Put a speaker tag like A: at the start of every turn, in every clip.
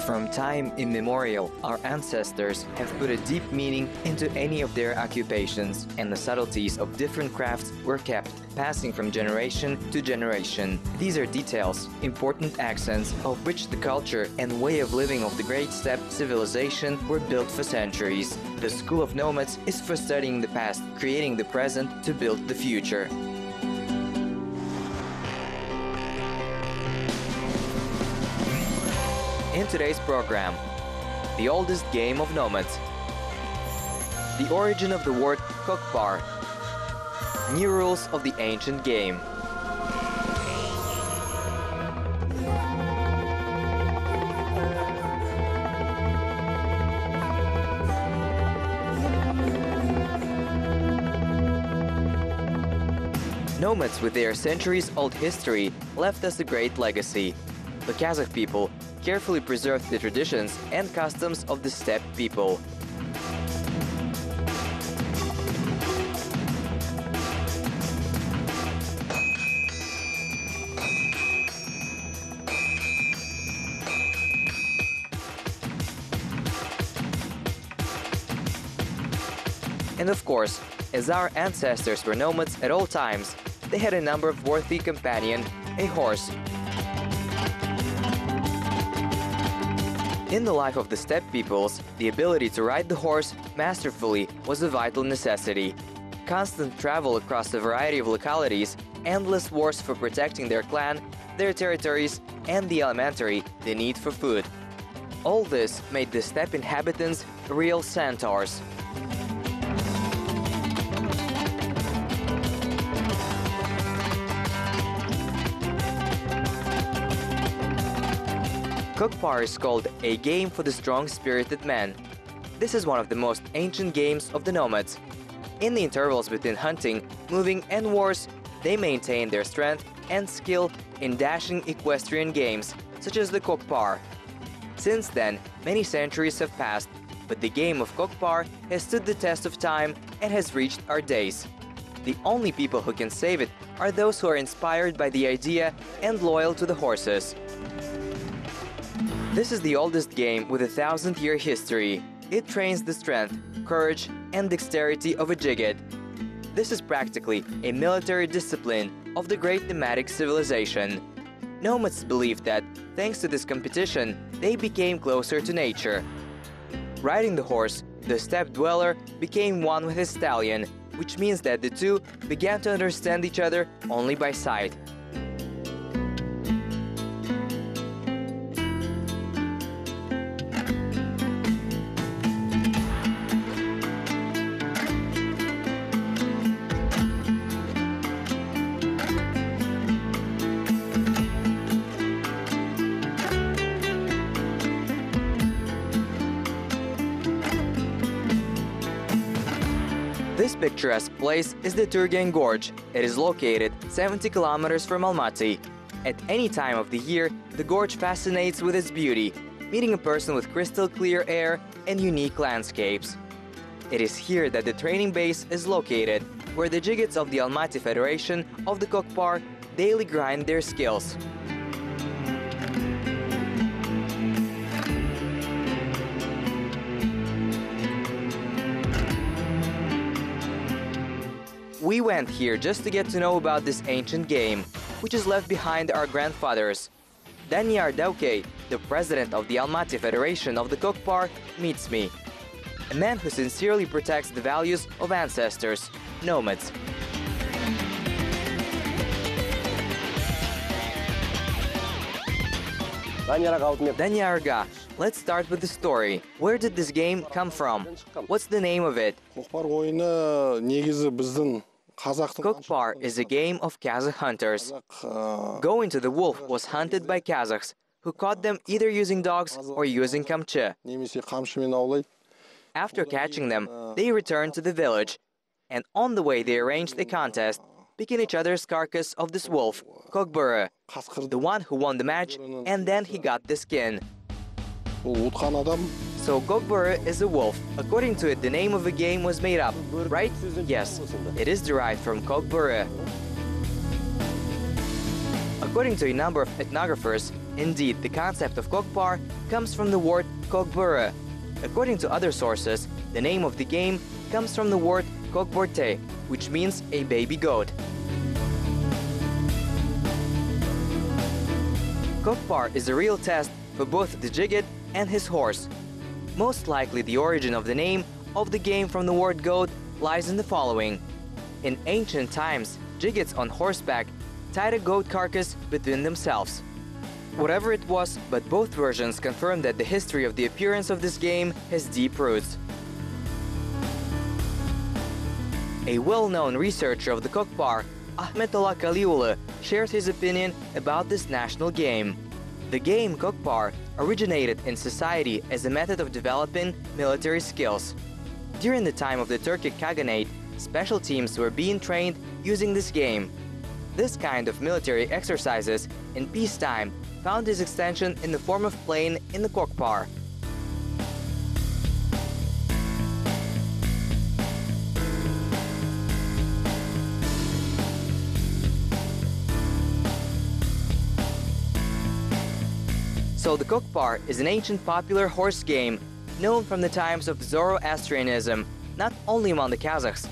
A: From time immemorial, our ancestors have put a deep meaning into any of their occupations, and the subtleties of different crafts were kept, passing from generation to generation. These are details, important accents of which the culture and way of living of the Great Steppe civilization were built for centuries. The School of Nomads is for studying the past, creating the present to build the future. In today's program, the oldest game of nomads, the origin of the word kokpar, new rules of the ancient game. Nomads with their centuries-old history left us a great legacy. The Kazakh people carefully preserved the traditions and customs of the steppe people. And of course, as our ancestors were nomads at all times, they had a number of worthy companion, a horse. In the life of the steppe peoples, the ability to ride the horse masterfully was a vital necessity. Constant travel across a variety of localities, endless wars for protecting their clan, their territories, and the elementary, the need for food. All this made the steppe inhabitants real centaurs. Kokpar is called a game for the strong-spirited man. This is one of the most ancient games of the nomads. In the intervals between hunting, moving, and wars, they maintain their strength and skill in dashing equestrian games, such as the kokpar. Since then, many centuries have passed, but the game of kokpar has stood the test of time and has reached our days. The only people who can save it are those who are inspired by the idea and loyal to the horses. This is the oldest game with a 1,000-year history. It trains the strength, courage, and dexterity of a Jiged. This is practically a military discipline of the great nomadic civilization. Nomads believed that, thanks to this competition, they became closer to nature. Riding the horse, the steppe dweller became one with his stallion, which means that the two began to understand each other only by sight. This picturesque place is the Turgen Gorge. It is located 70 kilometers from Almaty. At any time of the year, the gorge fascinates with its beauty, meeting a person with crystal clear air and unique landscapes. It is here that the training base is located, where the Jigits of the Almaty Federation of the Kokpar daily grind their skills. We went here just to get to know about this ancient game, which is left behind our grandfathers. Danyar Dauke, the president of the Almaty Federation of the Kokpar, meets me. A man who sincerely protects the values of ancestors, nomads. Danyarga, let's start with the story. Where did this game come from? What's the name of it? Kokpar is a game of Kazakh hunters. Going to the wolf was hunted by Kazakhs, who caught them either using dogs or using kamchi. After catching them, they returned to the village, and on the way they arranged a contest, picking each other's carcass of this wolf, Kokburu, the one who won the match, and then he got the skin. So Kokburu is a wolf. According to it, the name of the game was made up, right? Yes, it is derived from Kokburu. According to a number of ethnographers, Indeed, the concept of kokpar comes from the word kokbura. According to other sources, the name of the game comes from the word kokborte, which means a baby goat. Kokpar is a real test for both the Jigit and his horse. Most likely the origin of the name of the game from the word goat lies in the following. In ancient times, Jigits on horseback tied a goat carcass between themselves. Whatever it was, but both versions confirm that the history of the appearance of this game has deep roots. A well-known researcher of the kokpar, Ahmetullah Kaliulu, shared his opinion about this national game. The game kokpar originated in society as a method of developing military skills. During the time of the Turkic Khaganate, special teams were being trained using this game. This kind of military exercises in peacetime found its extension in the form of playing in the kokpar. So the kokpar is an ancient popular horse game known from the times of Zoroastrianism, not only among the Kazakhs.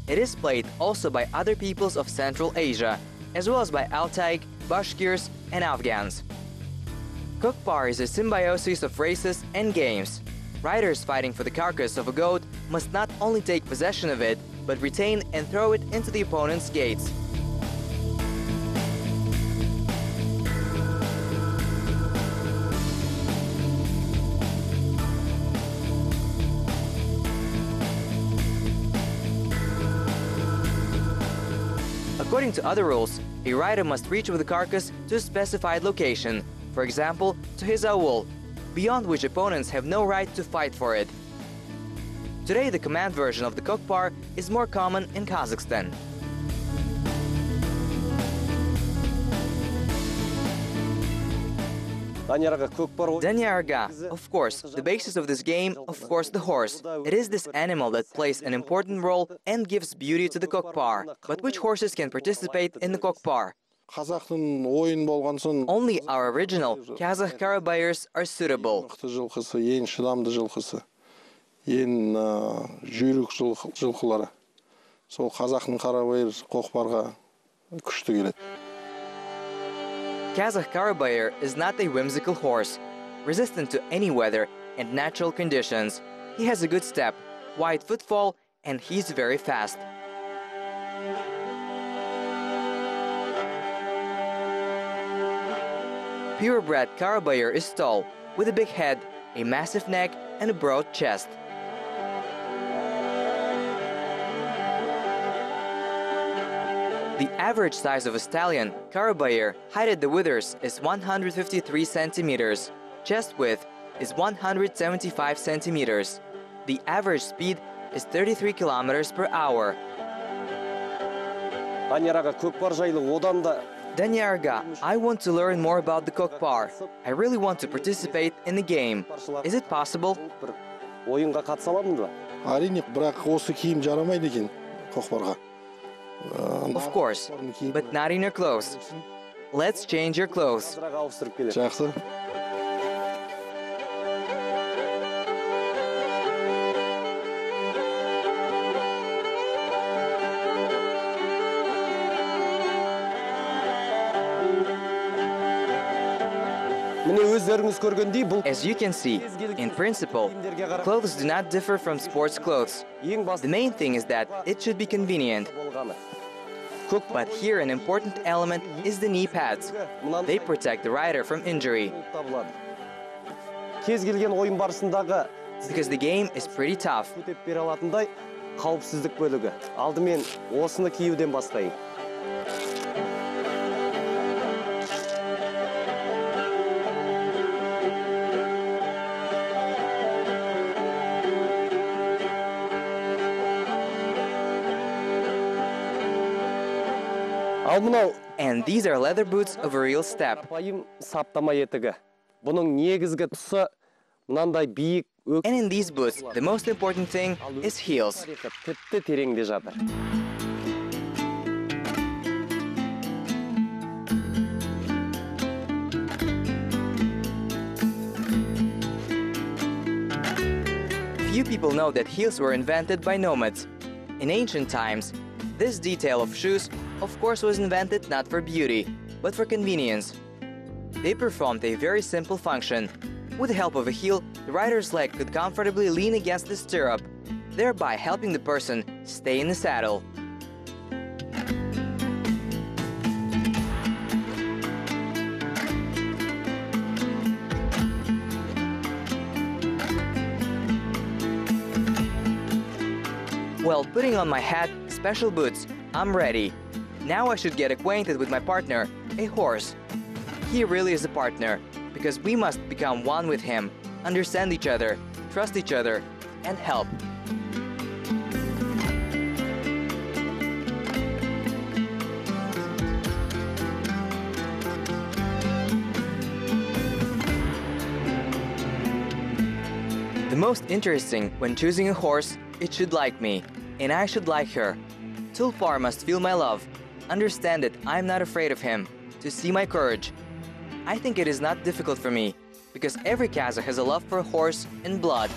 A: It is played also by other peoples of Central Asia, as well as by Altai, Bashkirs, and Afghans. Kokpar is a symbiosis of races and games. Riders fighting for the carcass of a goat must not only take possession of it, but retain and throw it into the opponent's gates. According to other rules, a rider must reach with the carcass to a specified location, for example, to his awul, beyond which opponents have no right to fight for it. Today, the command version of the kokpar is more common in Kazakhstan. Danyarga, of course, the basis of this game, of course, the horse. It is this animal that plays an important role and gives beauty to the kokpar. But which horses can participate in the kokpar? Only our original Kazakh Karabayrs are suitable. Kazakh Karabayr is not a whimsical horse, resistant to any weather and natural conditions. He has a good step, wide footfall, and he's very fast. Purebred Karabayr is tall, with a big head, a massive neck, and a broad chest. The average size of a stallion, Karabayr, height at the withers is 153 centimeters. Chest width is 175 centimeters. The average speed is 33 kilometers per hour. Danyarga, I want to learn more about the kokpar. I really want to participate in the game. Is it possible? Of course, but not in your clothes. Let's change your clothes. As you can see, in principle, clothes do not differ from sports clothes. The main thing is that it should be convenient. But here an important element is the knee pads. They protect the rider from injury. Because the game is pretty tough. And these are leather boots of a real step. And in these boots, the most important thing is heels. Few people know that heels were invented by nomads. In ancient times, this detail of shoes, of course, was invented not for beauty, but for convenience. They performed a very simple function. With the help of a heel, the rider's leg could comfortably lean against the stirrup, thereby helping the person stay in the saddle. Well, putting on my hat, special boots, I'm ready. Now I should get acquainted with my partner, a horse. He really is a partner, because we must become one with him, understand each other, trust each other, and help. The most interesting when choosing a horse, it should like me, and I should like her. Tulpar must feel my love, understand that I'm not afraid of him, to see my courage. I think it is not difficult for me, because every Kazakh has a love for a horse in blood.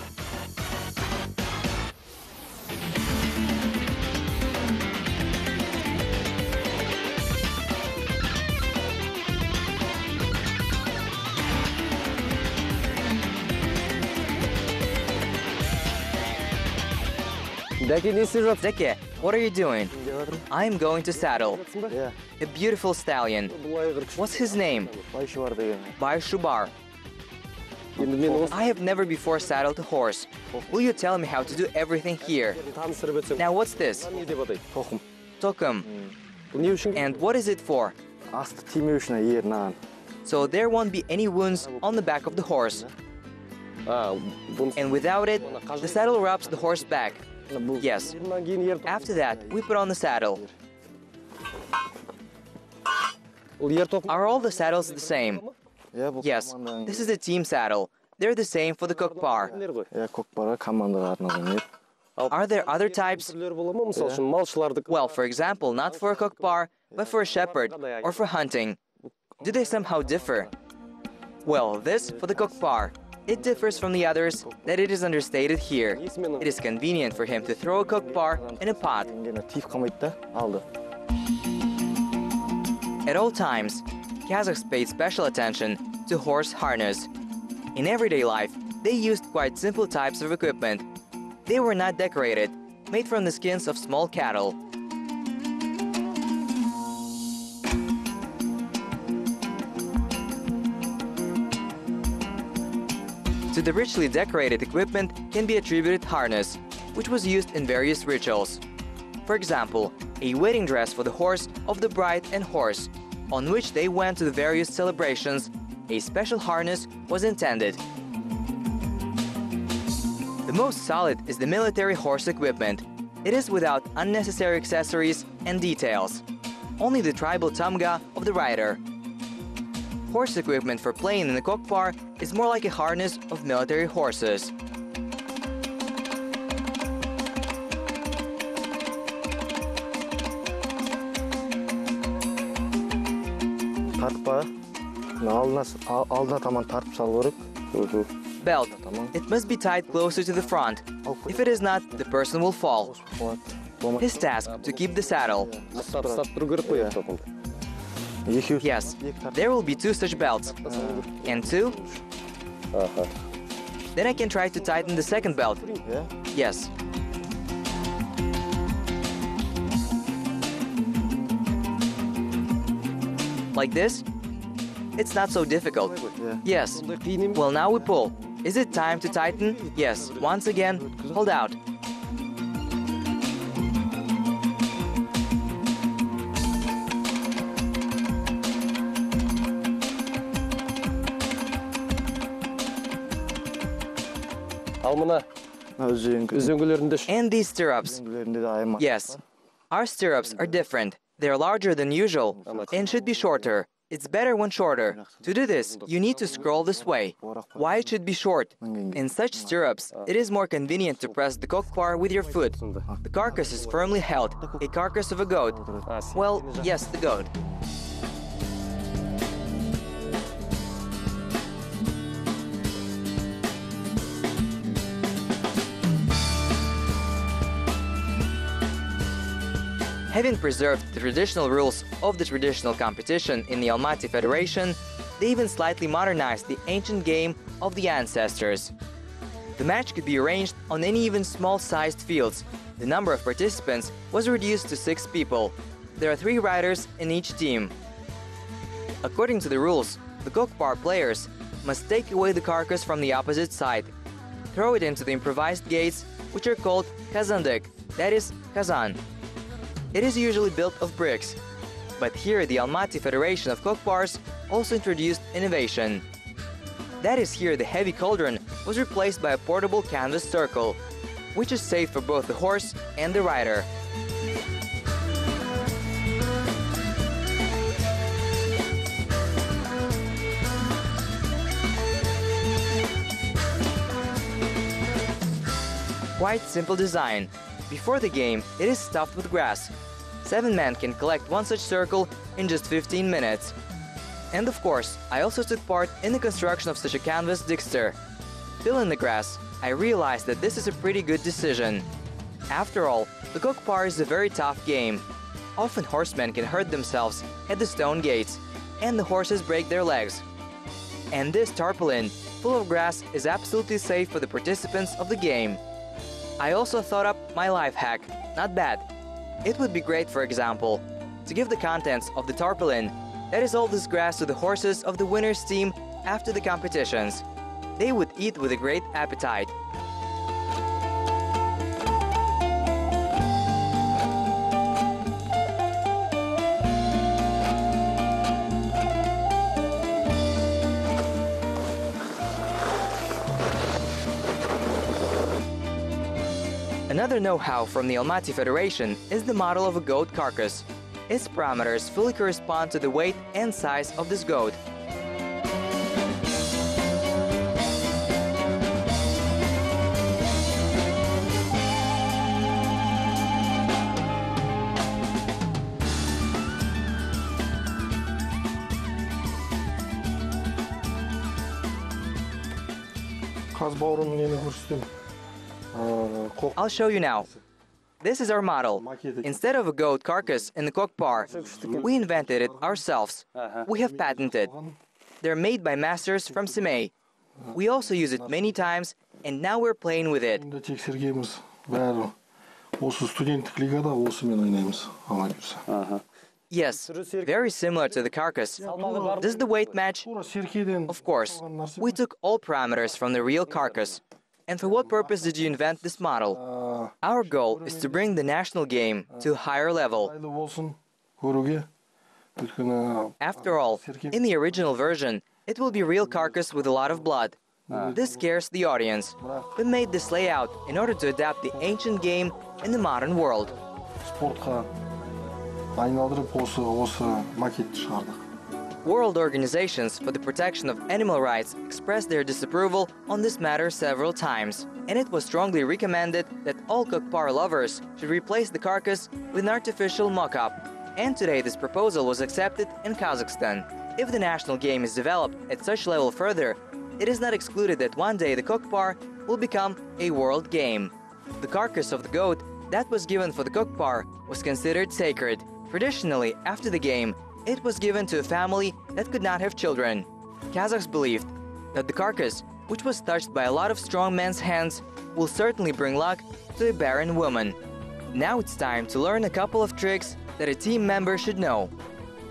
A: Zeki, what are you doing? I'm going to saddle. A beautiful stallion. What's his name? Bayshubar. I have never before saddled a horse. Will you tell me how to do everything here? Now what's this? Tokum. And what is it for? So there won't be any wounds on the back of the horse. And without it, the saddle wraps the horse back. Yes. After that, we put on the saddle. Are all the saddles the same? Yes. This is a team saddle. They're the same for the kokpar. Are there other types? Well, for example, not for a kokpar, but for a shepherd or for hunting. Do they somehow differ? Well, this for the kokpar. It differs from the others that it is understated here. It is convenient for him to throw a kokpar in a pot. At all times, Kazakhs paid special attention to horse harness. In everyday life, they used quite simple types of equipment. They were not decorated, made from the skins of small cattle. To the richly decorated equipment can be attributed harness, which was used in various rituals. For example, a wedding dress for the horse of the bride and horse, on which they went to the various celebrations, a special harness was intended. The most solid is the military horse equipment. It is without unnecessary accessories and details. Only the tribal tamga of the rider. Horse equipment for playing in the kokpar is more like a harness of military horses. Belt. It must be tied closer to the front. If it is not, the person will fall. His task to keep the saddle. Yes, there will be 2 such belts. And 2? Then I can try to tighten the second belt. Yes. Like this? It's not so difficult. Yes. Well, now we pull. Is it time to tighten? Yes. Once again, hold out. And these stirrups. Yes. Our stirrups are different. They're larger than usual and should be shorter. It's better when shorter. To do this, you need to scroll this way. Why it should be short? In such stirrups, it is more convenient to press the kokpar with your foot. The carcass is firmly held, a carcass of a goat. Well, yes, the goat. Having preserved the traditional rules of the traditional competition in the Almaty Federation, they even slightly modernized the ancient game of the ancestors. The match could be arranged on any even small-sized fields. The number of participants was reduced to 6 people. There are 3 riders in each team. According to the rules, the Kokpar players must take away the carcass from the opposite side, throw it into the improvised gates, which are called kazandık, that is, kazan. It is usually built of bricks, but here the Almaty Federation of Kokpars also introduced innovation. That is, here the heavy cauldron was replaced by a portable canvas circle, which is safe for both the horse and the rider. Quite simple design. Before the game, it is stuffed with grass. 7 men can collect one such circle in just 15 minutes. And of course, I also took part in the construction of such a canvas digster. Filling the grass, I realized that this is a pretty good decision. After all, the Kokpar is a very tough game. Often horsemen can hurt themselves at the stone gates, and the horses break their legs. And this tarpaulin, full of grass, is absolutely safe for the participants of the game. I also thought up my life hack. Not bad. It would be great, for example, to give the contents of the tarpaulin, that is all this grass, to the horses of the winner's team after the competitions. They would eat with a great appetite. Another know-how from the Almaty Federation is the model of a goat carcass. Its parameters fully correspond to the weight and size of this goat. I'll show you now. This is our model. Instead of a goat carcass in the Kokpar, we invented it ourselves. We have patented. They're made by masters from Semey. We also use it many times, and now we're playing with it. Yes, very similar to the carcass. Does the weight match? Of course. We took all parameters from the real carcass. And for what purpose did you invent this model? Our goal is to bring the national game to a higher level. After all, in the original version, it will be real carcass with a lot of blood. This scares the audience. We made this layout in order to adapt the ancient game in the modern world. World organizations for the protection of animal rights expressed their disapproval on this matter several times, and it was strongly recommended that all Kokpar lovers should replace the carcass with an artificial mock-up. And today this proposal was accepted in Kazakhstan. If the national game is developed at such level further, it is not excluded that one day the Kokpar will become a world game. The carcass of the goat that was given for the Kokpar was considered sacred. Traditionally, after the game, it was given to a family that could not have children. Kazakhs believed that the carcass, which was touched by a lot of strong men's hands, will certainly bring luck to a barren woman. Now it's time to learn a couple of tricks that a team member should know.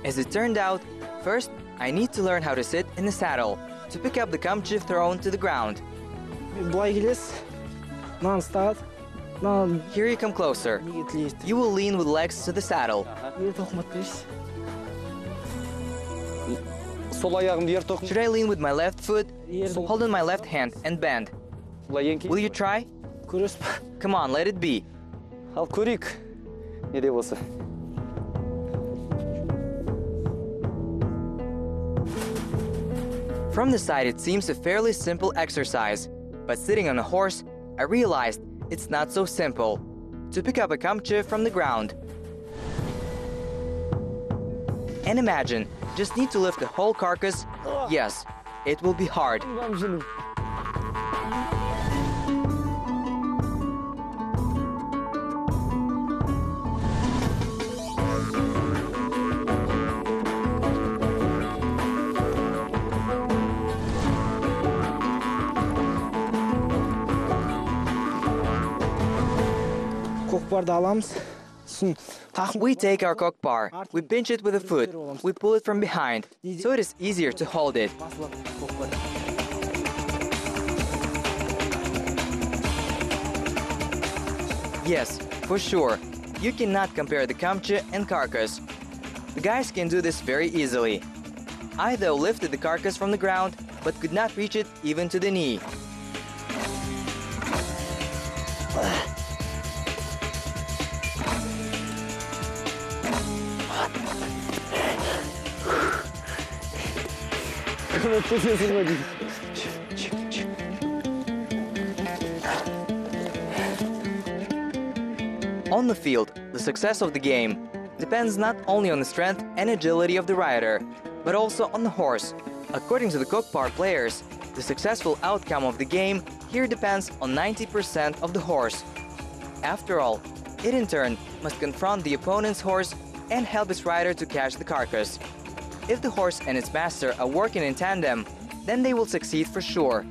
A: As it turned out, first I need to learn how to sit in the saddle to pick up the kamchi thrown to the ground. Here you come closer. You will lean with legs to the saddle. Should I lean with my left foot? Hold on my left hand and bend. Will you try? Come on, let it be. From the side, it seems a fairly simple exercise, but sitting on a horse, I realized it's not so simple. To pick up a kamchi from the ground. And imagine, just need to lift the whole carcass. Yes, it will be hard.
B: көкпарды аламыз.
A: We take our kokpar, we pinch it with a foot, we pull it from behind, so it is easier to hold it. Yes, for sure, you cannot compare the kamche and carcass. The guys can do this very easily. I though lifted the carcass from the ground, but could not reach it even to the knee. On the field, the success of the game depends not only on the strength and agility of the rider, but also on the horse. According to the kokpar players, the successful outcome of the game here depends on 90% of the horse. After all, it in turn must confront the opponent's horse and help its rider to catch the carcass. If the horse and its master are working in tandem, then they will succeed for sure.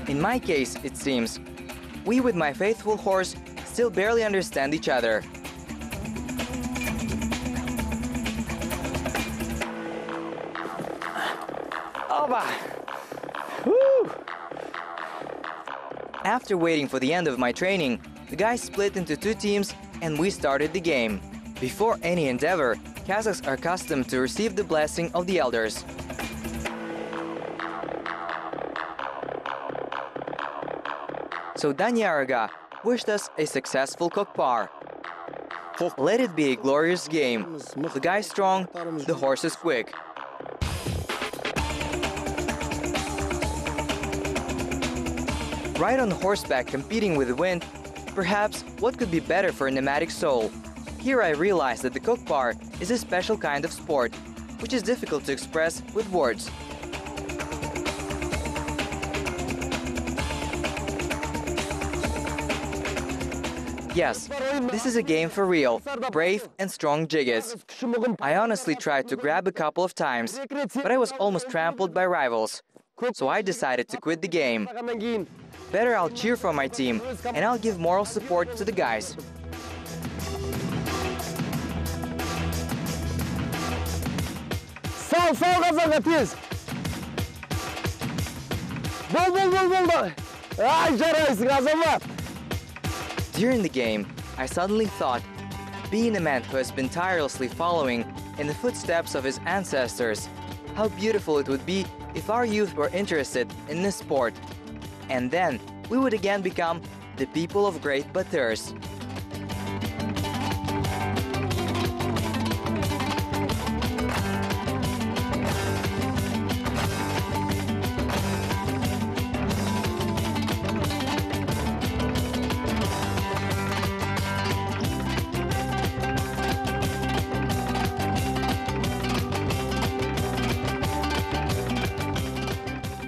A: In my case, it seems, we with my faithful horse still barely understand each other. After waiting for the end of my training, the guys split into two teams and we started the game. Before any endeavor, Kazakhs are accustomed to receive the blessing of the elders. So Danyaraga wished us a successful kokpar. Let it be a glorious game. The guy strong, the horse is quick. Ride on horseback competing with the wind, perhaps what could be better for a nomadic soul? Here I realized that the kokpar is a special kind of sport, which is difficult to express with words. Yes, this is a game for real, brave and strong Jiggets. I honestly tried to grab a couple of times, but I was almost trampled by rivals. So I decided to quit the game. Better I'll cheer for my team, and I'll give moral support to the guys. During the game, I suddenly thought, being a man who has been tirelessly following in the footsteps of his ancestors, how beautiful it would be if our youth were interested in this sport. And then we would again become the people of great Batyrs.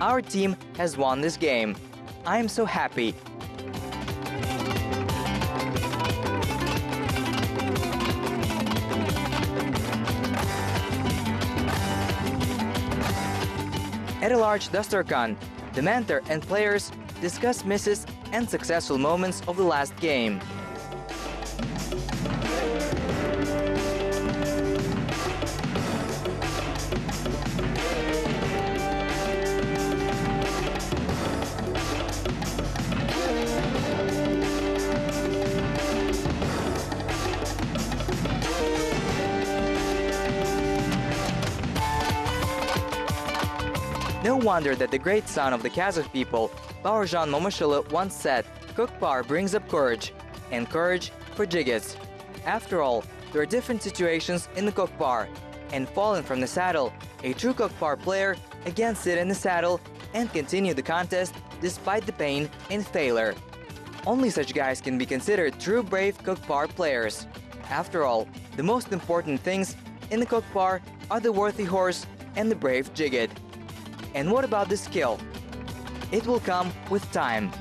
A: Our team has won this game. I am so happy. At a large Dasturkhan, the mentor and players discuss misses and successful moments of the last game. No wonder that the great son of the Kazakh people, Baurjan Momashula, once said, "Kokpar brings up courage, and courage for Jiggets." After all, there are different situations in the Kokpar, and falling from the saddle, a true Kokpar player again sit in the saddle and continue the contest despite the pain and failure. Only such guys can be considered true brave Kokpar players. After all, the most important things in the Kokpar are the worthy horse and the brave Jigget. And what about the skill? It will come with time.